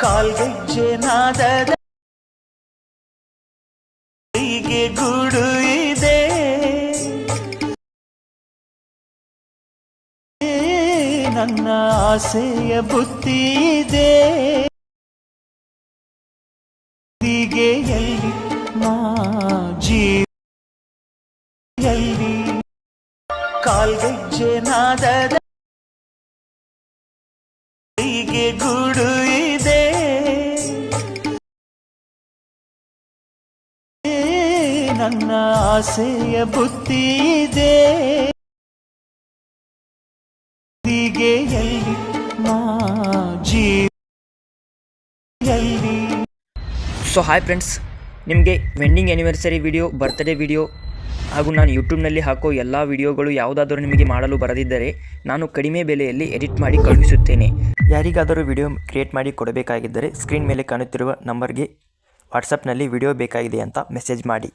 ಕಾಲ್ಗೆಜ್ಜೆ ನಾದದ ಹೀಗೆ ಗೂಡು ಇದೆ, ನನ್ನ ಆಸೆಯ ಬುತ್ತಿ ಇದೆ. ಹೀಗೆ ಎಲ್ಲಿ ನಾ ಜೀವಿಯಲ್ಲಿ ಕಾಲ್ಗೆಜ್ಜೆ ನಾದದ ಹೀಗೆ ಗೂಡು ಇದೆ, ನನ್ನ ಆಸೆಯ ಬುತ್ತಿ ಇದೆ. ಹೀಗೆ ಎಲ್ಲಿ ನಾ ಜೀವಿಯಲ್ಲಿ. ಸೊ ಹಾಯ್ ಫ್ರೆಂಡ್ಸ್, ನಿಮಗೆ wedding anniversary video, birthday video ಹಾಗೂ ನಾನು ಯೂಟ್ಯೂಬ್ನಲ್ಲಿ ಹಾಕೋ ಎಲ್ಲ ವಿಡಿಯೋಗಳು ಯಾವುದಾದರೂ ನಿಮಗೆ ಮಾಡಲು ಬರದಿದ್ದರೆ ನಾನು ಕಡಿಮೆ ಬೆಲೆಯಲ್ಲಿ ಎಡಿಟ್ ಮಾಡಿ ಕಳುಹಿಸುತ್ತೇನೆ. ಯಾರಿಗಾದರೂ ವಿಡಿಯೋ ಕ್ರಿಯೇಟ್ ಮಾಡಿ ಕೊಡಬೇಕಾಗಿದ್ದರೆ ಸ್ಕ್ರೀನ್ ಮೇಲೆ ಕಾಣುತ್ತಿರುವ ನಂಬರ್ಗೆ ವಾಟ್ಸಪ್ನಲ್ಲಿ ವಿಡಿಯೋ ಬೇಕಾಗಿದೆ ಅಂತ ಮೆಸೇಜ್ ಮಾಡಿ.